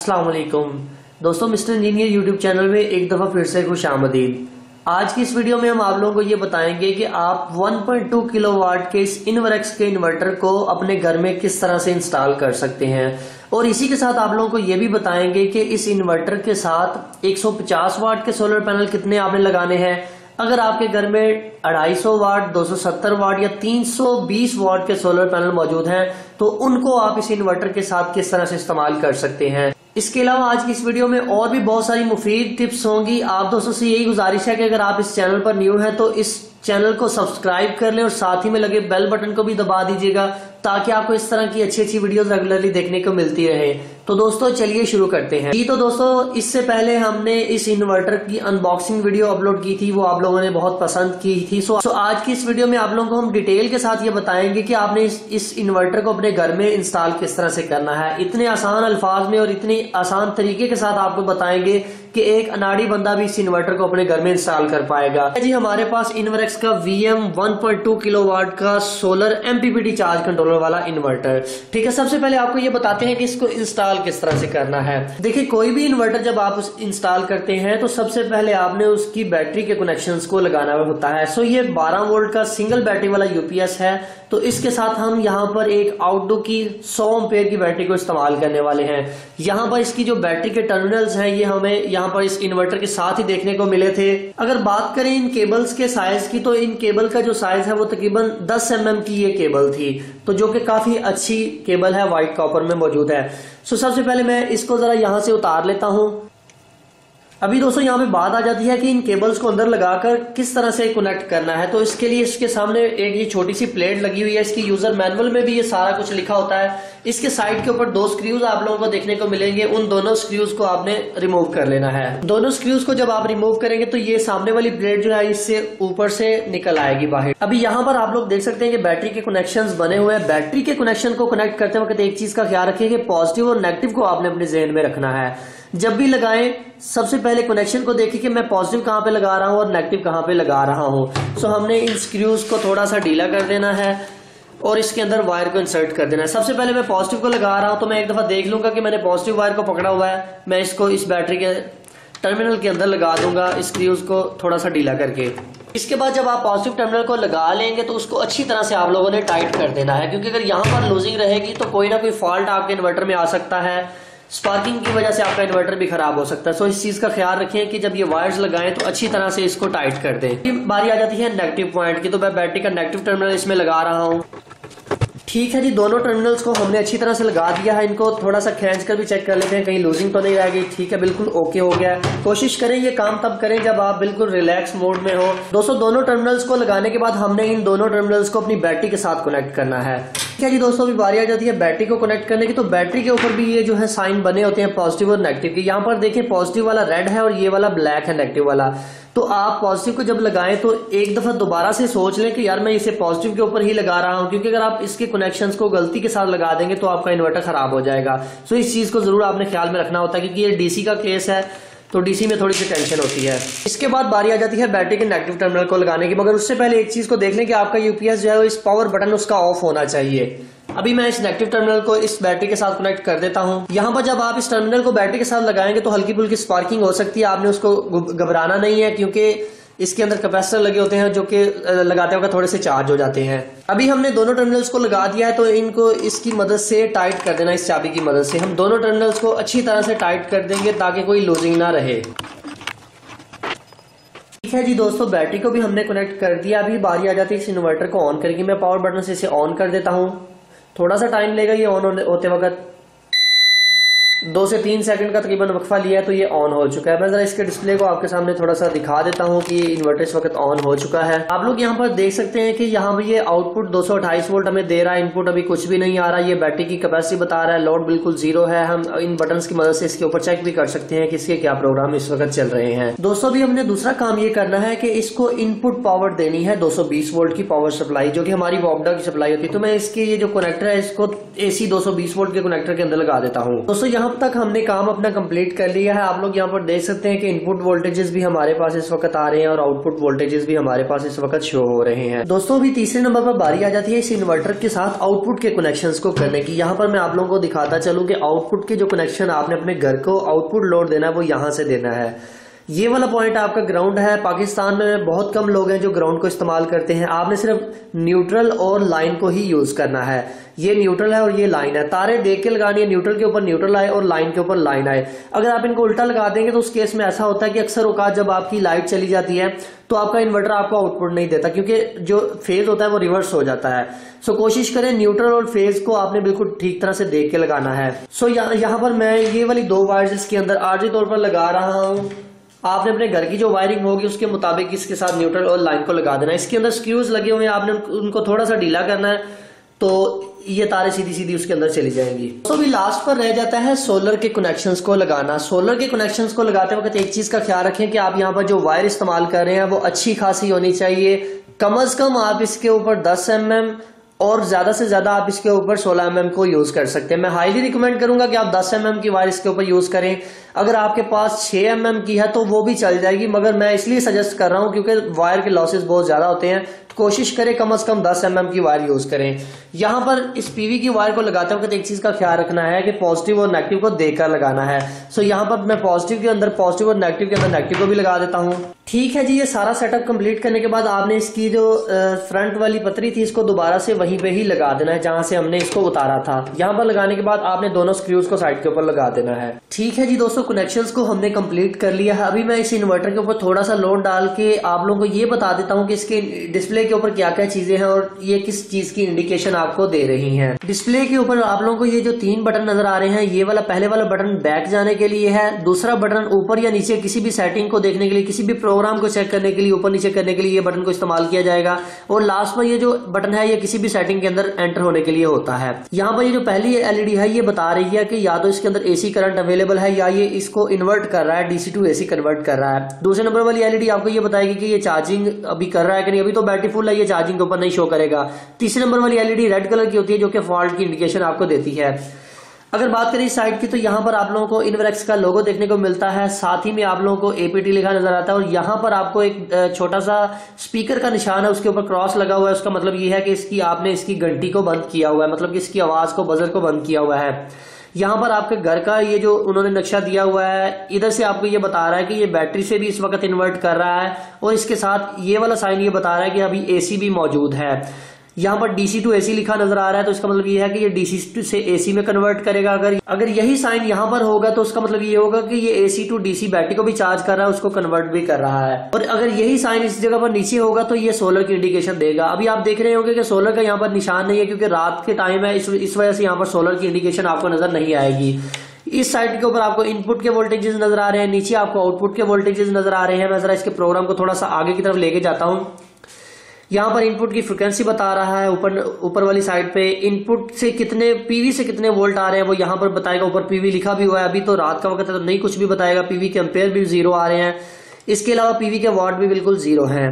अस्सलाम वालेकुम दोस्तों, मिस्टर इंजीनियर यूट्यूब चैनल में एक दफा फिर से खुश आमदीद। आज की इस वीडियो में हम आप लोगों को ये बताएंगे कि आप 1.2 किलोवाट के इस इनवर्क्स के इन्वर्टर को अपने घर में किस तरह से इंस्टॉल कर सकते हैं, और इसी के साथ आप लोगों को ये भी बताएंगे कि इस इन्वर्टर के साथ 150 वाट के सोलर पैनल कितने आपने लगाने हैं। अगर आपके घर में 250 वाट, 270 वाट या 320 वाट के सोलर पैनल मौजूद हैं तो उनको आप इस इन्वर्टर के साथ किस तरह से इस्तेमाल कर सकते हैं। इसके अलावा आज की इस वीडियो में और भी बहुत सारी मुफीद टिप्स होंगी। आप दोस्तों से यही गुजारिश है कि अगर आप इस चैनल पर न्यू हैं तो इस चैनल को सब्सक्राइब कर लें और साथ ही में लगे बेल बटन को भी दबा दीजिएगा ताकि आपको इस तरह की अच्छी अच्छी वीडियोस रेगुलरली देखने को मिलती रहे। तो दोस्तों चलिए शुरू करते हैं। तो दोस्तों इससे पहले हमने इस इन्वर्टर की अनबॉक्सिंग वीडियो अपलोड की थी, वो आप लोगों ने बहुत पसंद की थी। सो आज की इस वीडियो में आप लोगों को हम डिटेल के साथ ये बताएंगे कि आपने इस इन्वर्टर को अपने घर में इंस्टॉल किस तरह से करना है। इतने आसान अल्फाज में और इतनी आसान तरीके के साथ आपको बताएंगे कि एक अनाड़ी बंदा भी इस इन्वर्टर को अपने घर में इंस्टॉल कर पाएगा। जी हमारे पास इनवर्क्स का VM 1.2 किलोवाट का सोलर MPPT चार्ज कंट्रोलर वाला इन्वर्टर, ठीक है। सबसे पहले आपको ये बताते हैं कि इसको इंस्टॉल किस तरह से करना है। देखिए कोई भी इन्वर्टर जब आप इंस्टॉल करते हैं तो सबसे पहले आपने उसकी बैटरी के कनेक्शंस को लगाना होता है। सो ये 12 वोल्ट का सिंगल बैटरी वाला UPS है, तो इसके साथ हम यहाँ पर एक आउटडो की 100 एम्पेयर की बैटरी को इस्तेमाल करने वाले हैं। यहाँ पर इसकी जो बैटरी के टर्मिनल्स हैं ये हमें यहाँ पर इस इन्वर्टर के साथ ही देखने को मिले थे। अगर बात करें इन केबल्स के साइज की, तो इन केबल का जो साइज है वो तकरीबन 10 mm की ये केबल थी, तो जो कि काफी अच्छी केबल है, व्हाइट कॉपर में मौजूद है। सो सबसे पहले मैं इसको जरा यहां से उतार लेता हूं। अभी दोस्तों यहाँ पे बात आ जाती है कि इन केबल्स को अंदर लगाकर किस तरह से कनेक्ट करना है। तो इसके लिए इसके सामने एक ये छोटी सी प्लेट लगी हुई है, इसकी यूजर मैनुअल में भी ये सारा कुछ लिखा होता है। इसके साइड के ऊपर 2 स्क्रूज आप लोगों को देखने को मिलेंगे, उन दोनों स्क्रूज को आपने रिमूव कर लेना है। दोनों स्क्रूज को जब आप रिमूव करेंगे तो ये सामने वाली प्लेट जो है इससे ऊपर से निकल आएगी बाहर। अभी यहाँ पर आप लोग देख सकते हैं कि बैटरी के कनेक्शंस बने हुए हैं। बैटरी के कनेक्शन को कनेक्ट करते वक्त एक चीज का ख्याल रखिए कि पॉजिटिव और नेगेटिव को आपने अपने जहन में रखना है। जब भी लगाएं सबसे पहले कनेक्शन को देखिए कि मैं पॉजिटिव कहां पे लगा रहा हूं और नेगेटिव कहां पे लगा रहा हूं। सो हमने इन स्क्रूज को थोड़ा सा ढीला कर देना है और इसके अंदर वायर को इंसर्ट कर देना है। सबसे पहले मैं पॉजिटिव को लगा रहा हूं तो मैं एक दफा देख लूंगा कि मैंने पॉजिटिव वायर को पकड़ा हुआ है। मैं इसको इस बैटरी के टर्मिनल के अंदर लगा दूंगा, स्क्रूज को थोड़ा सा ढीला करके। इसके बाद जब आप पॉजिटिव टर्मिनल को लगा लेंगे तो उसको अच्छी तरह से आप लोगों ने टाइट कर देना है, क्योंकि अगर यहाँ पर लूजिंग रहेगी तो कोई ना कोई फॉल्ट आपके इन्वर्टर में आ सकता है। स्पार्किंग की वजह से आपका इन्वर्टर भी खराब हो सकता है। सो इस चीज का ख्याल रखें कि जब ये वायर्स लगाएं तो अच्छी तरह से इसको टाइट कर दें। बारी आ जाती है नेगेटिव पॉइंट की, तो मैं बैटरी का नेगेटिव टर्मिनल इसमें लगा रहा हूं। ठीक है जी, दोनों टर्मिनल्स को हमने अच्छी तरह से लगा दिया है। इनको थोड़ा सा खींच कर भी चेक कर लेते हैं कहीं लूजिंग तो नहीं रह गई। ठीक है, बिल्कुल ओके हो गया है। कोशिश करें ये काम तब करें जब आप बिल्कुल रिलैक्स मोड में हो। दोस्तों दोनों टर्मिनल्स को लगाने के बाद हमने इन दोनों टर्मिनल्स को अपनी बैटरी के साथ कनेक्ट करना है। ठीक है जी दोस्तों, अभी बारी आ जाती है बैटरी को कनेक्ट करने की। तो बैटरी के ऊपर भी ये जो है साइन बने होते हैं पॉजिटिव और नेगेटिव के। यहाँ पर देखिए पॉजिटिव वाला रेड है और ये वाला ब्लैक है नेगेटिव वाला। तो आप पॉजिटिव को जब लगाएं तो एक दफा दोबारा से सोच लें कि यार मैं इसे पॉजिटिव के ऊपर ही लगा रहा हूं, क्योंकि अगर आप इसके कनेक्शंस को गलती के साथ लगा देंगे तो आपका इन्वर्टर खराब हो जाएगा। सो इस चीज को जरूर आपने ख्याल में रखना होता है, क्योंकि ये DC का केस है तो DC में थोड़ी सी टेंशन होती है। इसके बाद बारी आ जाती है बैटरी के नेगेटिव टर्मिनल को लगाने की, मगर उससे पहले एक चीज को देख लें कि आपका UPS जो है इस पावर बटन उसका ऑफ होना चाहिए। अभी मैं इस नेगेटिव टर्मिनल को इस बैटरी के साथ कनेक्ट कर देता हूं। यहाँ पर जब आप इस टर्मिनल को बैटरी के साथ लगाएंगे तो हल्की फुल्की स्पार्किंग हो सकती है, आपने उसको घबराना नहीं है, क्योंकि इसके अंदर कैपेसिटर लगे होते हैं जो कि लगाते वक्त थोड़े से चार्ज हो जाते हैं। अभी हमने दोनों टर्मिनल्स को लगा दिया है तो इनको इसकी मदद से टाइट कर देना। इस चाबी की मदद से हम दोनों टर्मिनल्स को अच्छी तरह से टाइट कर देंगे ताकि कोई लूजिंग ना रहे। ठीक है जी दोस्तों, बैटरी को भी हमने कनेक्ट कर दिया। अभी बारी आ जाती है इस इन्वर्टर को ऑन करेंगे। मैं पावर बटन से इसे ऑन कर देता हूं। थोड़ा सा टाइम लेगा ये ऑन होते वक्त, 2 से 3 सेकंड का तकरीबन वक्फा लिया है तो ये ऑन हो चुका है। मैं जरा इसके डिस्प्ले को आपके सामने थोड़ा सा दिखा देता हूं कि इन्वर्टर इस वक्त ऑन हो चुका है। आप लोग यहाँ पर देख सकते हैं कि यहाँ पर ये आउटपुट 228 वोल्ट हमें दे रहा है, इनपुट अभी कुछ भी नहीं आ रहा। ये बैटरी की कैपेसिटी बता रहा है, लोड बिल्कुल 0 है। हम इन बटन्स की मदद से इसके ऊपर चेक भी कर सकते हैं कि इसके क्या प्रोग्राम इस वक्त चल रहे हैं। दोस्तों भी हमने दूसरा काम ये करना है कि इसको इनपुट पावर देनी है 220 वोल्ट की पावर सप्लाई, जो कि हमारी वॉबडा की सप्लाई होती है। तो मैं इसके ये जो कनेक्टर है इसको AC 220 वोल्ट के कनेक्टर के अंदर लगा देता हूँ। दोस्तों यहाँ तक हमने काम अपना कंप्लीट कर लिया है। आप लोग यहाँ पर देख सकते हैं कि इनपुट वोल्टेजेस भी हमारे पास इस वक्त आ रहे हैं और आउटपुट वोल्टेजेस भी हमारे पास इस वक्त शो हो रहे हैं। दोस्तों अभी तीसरे नंबर पर बारी आ जाती है इस इन्वर्टर के साथ आउटपुट के कनेक्शंस को करने की। यहाँ पर मैं आप लोगों को दिखाता चलूं कि आउटपुट के जो कनेक्शन आपने अपने घर को आउटपुट लोड देना है वो यहाँ से देना है। ये वाला पॉइंट आपका ग्राउंड है। पाकिस्तान में बहुत कम लोग हैं जो ग्राउंड को इस्तेमाल करते हैं। आपने सिर्फ न्यूट्रल और लाइन को ही यूज करना है। ये न्यूट्रल है और ये लाइन है। तारे देख के लगानी है, न्यूट्रल के ऊपर न्यूट्रल आए और लाइन के ऊपर लाइन आए। अगर आप इनको उल्टा लगा देंगे तो उस केस में ऐसा होता है कि अक्सर औकात जब आपकी लाइट चली जाती है तो आपका इन्वर्टर आपको आउटपुट नहीं देता, क्योंकि जो फेज होता है वो रिवर्स हो जाता है। सो कोशिश करें न्यूट्रल और फेज को आपने बिल्कुल ठीक तरह से देख के लगाना है। सो यहाँ पर मैं ये वाली 2 वायर्स इसके अंदर आर्जी तौर पर लगा रहा हूँ। आपने अपने घर की जो वायरिंग होगी उसके मुताबिक इसके साथ न्यूट्रल और लाइन को लगा देना है। इसके अंदर स्क्रूज लगे हुए हैं, आपने उनको थोड़ा सा ढीला करना है तो ये तारे सीधी सीधी उसके अंदर चली जाएंगी। तो अभी लास्ट पर रह जाता है सोलर के कनेक्शंस को लगाना। सोलर के कनेक्शंस को लगाते वक्त एक चीज का ख्याल रखें कि आप यहाँ पर जो वायर इस्तेमाल कर रहे हैं वो अच्छी खासी होनी चाहिए। कम से कम आप इसके ऊपर 10 mm और ज्यादा से ज्यादा आप इसके ऊपर 16 mm को यूज कर सकते हैं। मैं हाईली रिकमेंड करूंगा कि आप 10 mm की वायर इसके ऊपर यूज करें। अगर आपके पास 6 mm की है तो वो भी चल जाएगी, मगर मैं इसलिए सजेस्ट कर रहा हूं क्योंकि वायर के लॉसेस बहुत ज्यादा होते हैं। तो कोशिश करें कम से कम 10 mm की वायर यूज करें। यहां पर इस पीवी की वायर को लगाते वक्त एक चीज का ख्याल रखना है कि पॉजिटिव और नेगेटिव को देखकर लगाना है। सो यहाँ पर मैं पॉजिटिव के अंदर पॉजिटिव और नेगेटिव के अंदर नेगेटिव को भी लगा देता हूँ। ठीक है जी, ये सारा सेटअप कंप्लीट करने के बाद आपने इसकी जो फ्रंट वाली पतरी थी इसको दोबारा से वहीं पे ही लगा देना है जहां से हमने इसको उतारा था। यहाँ पर लगाने के बाद आपने दोनों स्क्रूज को साइड के ऊपर लगा देना है। ठीक है जी दोस्तों, कनेक्शंस को हमने कंप्लीट कर लिया है। अभी मैं इस इन्वर्टर के ऊपर थोड़ा सा लोड डाल के आप लोगों को ये बता देता हूँ कि इसके डिस्प्ले के ऊपर क्या क्या चीजें हैं और ये किस चीज की इंडिकेशन आपको दे रही है। डिस्प्ले के ऊपर आप लोगों को ये जो 3 बटन नजर आ रहे हैं, ये वाला पहले वाला बटन बैक जाने के लिए है, दूसरा बटन ऊपर या नीचे किसी भी सेटिंग को देखने के लिए, किसी भी प्रोग्राम को चेक करने के लिए, ऊपर नीचे करने के लिए ये बटन को इस्तेमाल किया जाएगा। और लास्ट में ये जो बटन है ये किसी भी सेटिंग के अंदर एंटर होने के लिए होता है। यहाँ पर ये जो पहली एलईडी है ये बता रही है कि या तो इसके अंदर एसी करंट अवेलेबल है या ये इसको इन्वर्ट कर रहा है, डीसी टू एसी कन्वर्ट कर रहा है। दूसरे नंबर वाली एलईडी आपको ये बताएगी कि ये चार्जिंग अभी कर रहा है कि नहीं, अभी तो बैटरी फुल है, ये चार्जिंग के ऊपर नहीं शो करेगा। तीसरे नंबर वाली एलईडी रेड कलर की होती है जो कि फॉल्ट की इंडिकेशन आपको देती है। अगर बात करें इस साइड की तो यहाँ पर आप लोगों को इनवरेक्स का लोगो देखने को मिलता है, साथ ही में आप लोगों को एपीटी लिखा नजर आता है और यहाँ पर आपको एक छोटा सा स्पीकर का निशान है, उसके ऊपर क्रॉस लगा हुआ है। उसका मतलब ये है कि आपने इसकी घंटी को बंद किया हुआ है, मतलब कि इसकी आवाज को, बजर को बंद किया हुआ है। यहाँ पर आपके घर का ये जो उन्होंने नक्शा दिया हुआ है, इधर से आपको ये बता रहा है कि ये बैटरी से भी इस वक्त इन्वर्ट कर रहा है और इसके साथ ये वाला साइन ये बता रहा है कि अभी एसी भी मौजूद है। यहाँ पर डीसी टू एसी लिखा नजर आ रहा है तो इसका मतलब ये है कि ये डीसी से एसी में कन्वर्ट करेगा। अगर यही साइन यहाँ पर होगा तो उसका मतलब ये होगा कि ये एसी टू डीसी बैटरी को भी चार्ज कर रहा है, उसको कन्वर्ट भी कर रहा है। और अगर यही साइन इस जगह पर नीचे होगा तो ये सोलर की इंडिकेशन देगा। अभी आप देख रहे होंगे कि सोलर का यहाँ पर निशान नहीं है क्योंकि रात के टाइम है, इस वजह से यहाँ पर सोलर की इंडिकेशन आपको नजर नहीं आएगी। इस साइड के ऊपर आपको इनपुट के वोल्टेजेस नजर आ रहे हैं, नीचे आपको आउटपुट के वोल्टेजेस नजर आ रहे हैं। मैं जरा इसके प्रोग्राम को थोड़ा सा आगे की तरफ लेके जाता हूँ। यहाँ पर इनपुट की फ्रिक्वेंसी बता रहा है, ऊपर वाली साइड पे इनपुट से कितने पीवी से कितने वोल्ट आ रहे हैं वो यहाँ पर बताएगा। ऊपर पीवी लिखा भी हुआ है, अभी तो रात का वक्त है तो नहीं कुछ भी बताएगा। पीवी के एम्पेयर भी 0 आ रहे हैं, इसके अलावा पीवी के वाट भी बिल्कुल 0 हैं।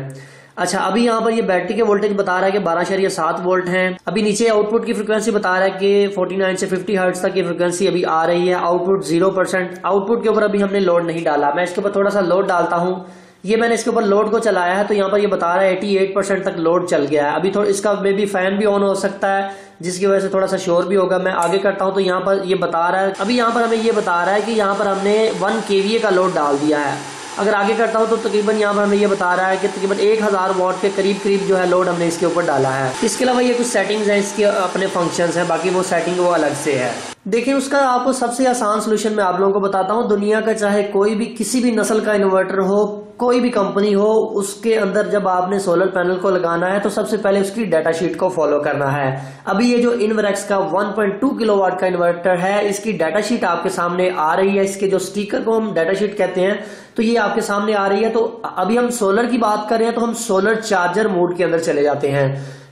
अच्छा, अभी यहाँ पर ये बैटरी के वोल्टेज बता रहा है कि 12.7 वोल्ट हैं। अभी नीचे आउटपुट की फ्रिक्वेंसी बता रहा है कि 49 से 50 हर्ट्ज तक की फ्रिक्वेंसी अभी आ रही है। आउटपुट 0%। आउटपुट के ऊपर अभी हमने लोड नहीं डाला, मैं इसके ऊपर थोड़ा सा लोड डालता हूँ। ये मैंने इसके ऊपर लोड को चलाया है तो यहाँ पर ये बता रहा है 88% तक लोड चल गया है। अभी थोड़ा इसका मे बी फैन भी ऑन हो सकता है जिसकी वजह से थोड़ा सा शोर भी होगा। मैं आगे करता हूँ तो यहाँ पर ये बता रहा है, अभी यहाँ पर हमें ये बता रहा है कि यहाँ पर हमने 1 kVA का लोड डाल दिया है। अगर आगे करता हूँ तो तकरीबन यहाँ पर हमें ये बता रहा है कि तकरीबन 1000 वाट के करीब जो है लोड हमने इसके ऊपर डाला है। इसके अलावा ये कुछ सेटिंग्स हैं, इसके अपने फंक्शंस हैं, बाकी वो सेटिंग वो अलग से है। देखिए, उसका आपको सबसे आसान सोल्यूशन मैं आप लोगों को बताता हूँ। दुनिया का चाहे कोई भी किसी भी नस्ल का इन्वर्टर हो, कोई भी कंपनी हो, उसके अंदर जब आपने सोलर पैनल को लगाना है तो सबसे पहले उसकी डाटा शीट को फॉलो करना है। अभी ये जो इनवरेक्स का 1.2 किलोवाट का इन्वर्टर है, इसकी डाटा शीट आपके सामने आ रही है। इसके जो स्टिकर को हम डाटा शीट कहते हैं तो ये आपके सामने आ रही है। तो अभी हम सोलर की बात कर रहे हैं तो हम सोलर चार्जर मोड के अंदर चले जाते हैं।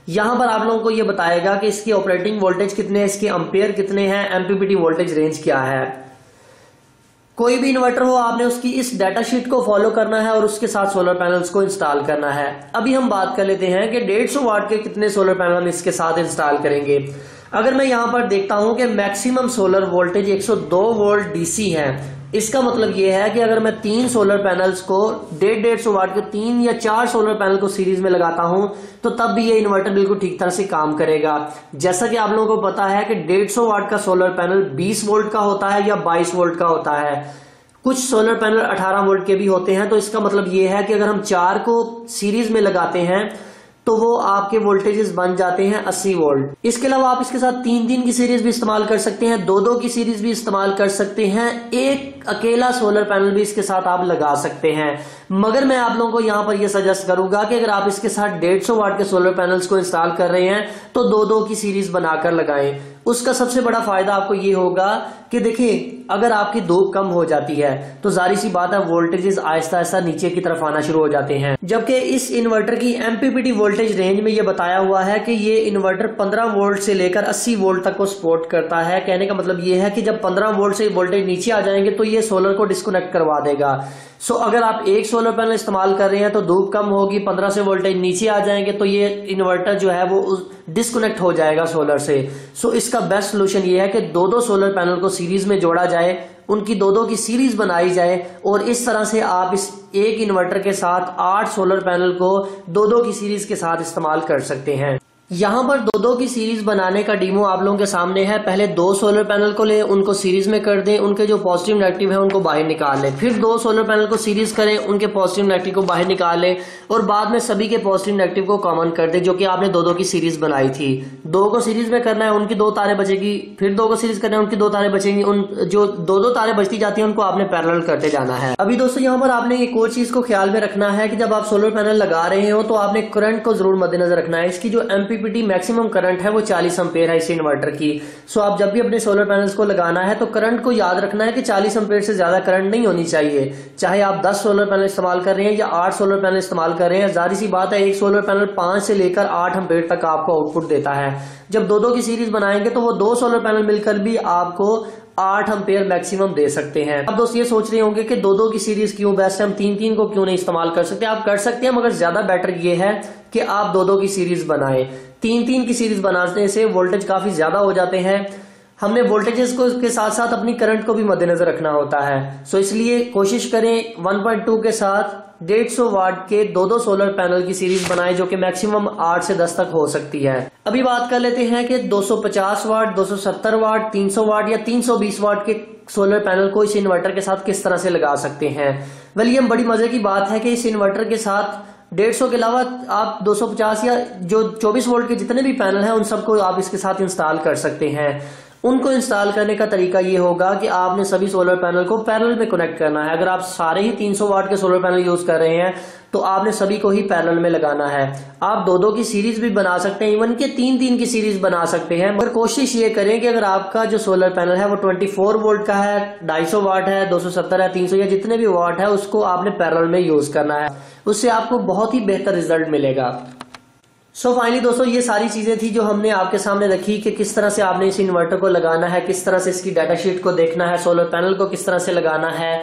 यहां पर आप लोगों को ये बताएगा कि इसके ऑपरेटिंग वोल्टेज कितने हैं, इसके एम्पेयर कितने हैं, एमपीपीटी वोल्टेज रेंज क्या है। कोई भी इन्वर्टर हो, आपने उसकी इस डाटा शीट को फॉलो करना है और उसके साथ सोलर पैनल्स को इंस्टॉल करना है। अभी हम बात कर लेते हैं कि 150 वाट के कितने सोलर पैनल हम इसके साथ इंस्टॉल करेंगे। अगर मैं यहाँ पर देखता हूं कि maximum solar voltage 102 volt DC है, इसका मतलब यह है कि अगर मैं 3 सोलर पैनल्स को 150 वाट के 3 या 4 सोलर पैनल को सीरीज में लगाता हूं तो तब भी ये इन्वर्टर बिल्कुल ठीक तरह से काम करेगा। जैसा कि आप लोगों को पता है कि 150 वाट का सोलर पैनल 20 वोल्ट का होता है या 22 वोल्ट का होता है, कुछ सोलर पैनल 18 वोल्ट के भी होते हैं। तो इसका मतलब यह है कि अगर हम 4 को सीरीज में लगाते हैं तो वो आपके वोल्टेजेस बन जाते हैं 80 वोल्ट। इसके अलावा आप इसके साथ 3-3 की सीरीज भी इस्तेमाल कर सकते हैं, 2-2 की सीरीज भी इस्तेमाल कर सकते हैं, एक अकेला सोलर पैनल भी इसके साथ आप लगा सकते हैं। मगर मैं आप लोगों को यहां पर यह सजेस्ट करूंगा कि अगर आप इसके साथ 150 वाट के सोलर पैनल्स को इंस्टॉल कर रहे हैं तो 2-2 की सीरीज बनाकर लगाएं। उसका सबसे बड़ा फायदा आपको ये होगा कि देखिए, अगर आपकी धूप कम हो जाती है तो जारी सी बात है वोल्टेजेस आहिस्ता आहिस्ता नीचे की तरफ आना शुरू हो जाते हैं। जबकि इस इन्वर्टर की एमपीपीटी वोल्टेज रेंज में ये बताया हुआ है कि ये इन्वर्टर 15 वोल्ट से लेकर 80 वोल्ट तक को सपोर्ट करता है। कहने का मतलब ये है कि जब 15 वोल्ट से वोल्टेज नीचे आ जाएंगे तो ये सोलर को डिस्कनेक्ट करवा देगा। सो अगर आप एक सोलर पैनल इस्तेमाल कर रहे हैं तो धूप कम होगी, 15 से वोल्टेज नीचे आ जाएंगे तो ये इन्वर्टर जो है वो डिस्कनेक्ट हो जाएगा सोलर से। सो इसका बेस्ट सोल्यूशन ये है कि 2-2 सोलर पैनल को सीरीज में जोड़ा जाए, उनकी 2-2 की सीरीज बनाई जाए और इस तरह से आप इस एक इन्वर्टर के साथ 8 सोलर पैनल को 2-2 की सीरीज के साथ इस्तेमाल कर सकते हैं। यहाँ पर 2-2 की सीरीज बनाने का डेमो आप लोगों के सामने है। पहले 2 सोलर पैनल को ले, उनको सीरीज में कर दें, उनके जो पॉजिटिव नेगेटिव है उनको बाहर निकाल लें, फिर 2 सोलर पैनल को सीरीज करें, उनके पॉजिटिव नेगेटिव को बाहर निकाल लें और बाद में सभी के पॉजिटिव नेगेटिव को कॉमन कर दें जो कि आपने 2-2 की सीरीज बनाई थी। 2 को सीरीज में करना है, उनकी 2 तारें बचेगी, फिर 2 को सीरीज करना है, उनकी 2 तारें बचेंगी, उन जो 2-2 तारें बचती जाती है उनको आपने पैरेलल करते जाना है। अभी दोस्तों यहाँ पर आपने एक और चीज को ख्याल में रखना है कि जब आप सोलर पैनल लगा रहे हो तो आपने करंट को जरूर मद्देनजर रखना है। इसकी जो एमपीपीटी मैक्सिमम करंट है वो 40 एम्पेयर है इस इन्वर्टर की। सो आप जब भी अपने सोलर पैनल्स को लगाना है तो करंट को याद रखना है कि 40 एम्पेयर से ज्यादा करंट नहीं होनी चाहिए। चाहे आप 10 सोलर पैनल इस्तेमाल कर रहे हैं या 8 सोलर पैनल इस्तेमाल कर रहे हैं, जारी सी बात है एक सोलर पैनल 5 से लेकर 8 एम्पेयर तक आपको आउटपुट देता है। जब 2-2 की सीरीज बनाएंगे तो वो 2 सोलर पैनल मिलकर भी आपको 8 एम्पेयर मैक्सिमम दे सकते हैं। अब दोस्त ये सोच रहे होंगे कि 2-2 की सीरीज क्यों बेस्ट है, हम 3-3 को क्यों नहीं इस्तेमाल कर सकते। आप कर सकते हैं, मगर ज्यादा बेटर ये है कि आप 2-2 की सीरीज बनाएं। 3-3 की सीरीज बनाने से वोल्टेज काफी ज्यादा हो जाते हैं। हमने वोल्टेजेस को के साथ साथ अपनी करंट को भी मद्देनजर रखना होता है। सो इसलिए कोशिश करें 1.2 के साथ 150 वाट के 2-2 सोलर पैनल की सीरीज बनाएं जो कि मैक्सिमम 8 से 10 तक हो सकती है। अभी बात कर लेते हैं कि 250 वाट, 270 वाट, 300 वाट या 320 वाट के सोलर पैनल को इस इन्वर्टर के साथ किस तरह से लगा सकते हैं। वेल, ये बड़ी मजे की बात है कि इस इन्वर्टर के साथ 150 के अलावा आप 250 या जो 24 वोल्ट के जितने भी पैनल हैं उन सबको आप इसके साथ इंस्टॉल कर सकते हैं। उनको इंस्टॉल करने का तरीका ये होगा कि आपने सभी सोलर पैनल को पैरेलल में कनेक्ट करना है। अगर आप सारे ही 300 वाट के सोलर पैनल यूज कर रहे हैं तो आपने सभी को ही पैरेलल में लगाना है। आप 2-2 की सीरीज भी बना सकते हैं, इवन के 3-3 की सीरीज बना सकते हैं, मगर कोशिश ये करें कि अगर आपका जो सोलर पैनल है वो 24 वोल्ट का है, 250 वाट है, 270 है, 300 या जितने भी वाट है उसको आपने पैरेलल में यूज करना है। उससे आपको बहुत ही बेहतर रिजल्ट मिलेगा। सो फाइनली दोस्तों, ये सारी चीजें थी जो हमने आपके सामने रखी कि किस तरह से आपने इस इन्वर्टर को लगाना है, किस तरह से इसकी डाटा शीट को देखना है, सोलर पैनल को किस तरह से लगाना है।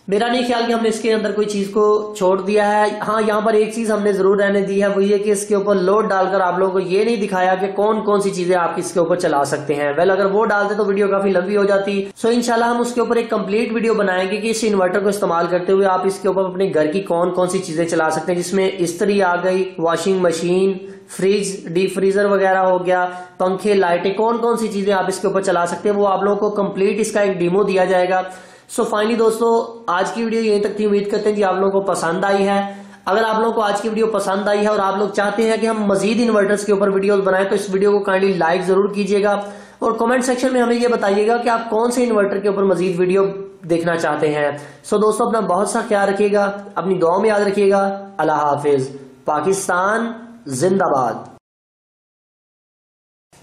मेरा नहीं ख्याल कि हमने इसके अंदर कोई चीज को छोड़ दिया है। हाँ, यहाँ पर एक चीज हमने जरूर रहने दी है, वो ये कि इसके ऊपर लोड डालकर आप लोगों को ये नहीं दिखाया कि कौन कौन सी चीजें आप इसके ऊपर चला सकते हैं। वेल, अगर वो डालते तो वीडियो काफी लंबी हो जाती। सो इंशाल्लाह हम उसके ऊपर एक कंप्लीट वीडियो बनाएंगे कि इस इन्वर्टर को इस्तेमाल करते हुए आप इसके ऊपर अपने घर की कौन कौन सी चीजें चला सकते हैं, जिसमें इस्त्री आ गई, washing machine, fridge, deep freezer वगैरह हो गया, पंखे, लाइटें, कौन कौन सी चीजें आप इसके ऊपर चला सकते हैं, वो आप लोगों को कंप्लीट इसका एक डेमो दिया जाएगा। सो फाइनली दोस्तों, आज की वीडियो यहीं तक थी। उम्मीद करते हैं कि आप लोगों को पसंद आई है। अगर आप लोगों को आज की वीडियो पसंद आई है और आप लोग चाहते हैं कि हम मजीद इन्वर्टर्स के ऊपर वीडियोस बनाएं तो इस वीडियो को काइंडली लाइक जरूर कीजिएगा और कमेंट सेक्शन में हमें ये बताइएगा कि आप कौन से इन्वर्टर के ऊपर मजीद वीडियो देखना चाहते हैं। सो दोस्तों, अपना बहुत सा ख्याल रखिएगा, अपनी दुआओं में याद रखिएगा। अल्लाह हाफिज। पाकिस्तान जिंदाबाद।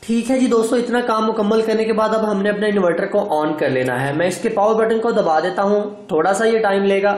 ठीक है जी दोस्तों, इतना काम मुकम्मल करने के बाद अब हमने अपने इन्वर्टर को ऑन कर लेना है। मैं इसके पावर बटन को दबा देता हूं, थोड़ा सा ये टाइम लेगा।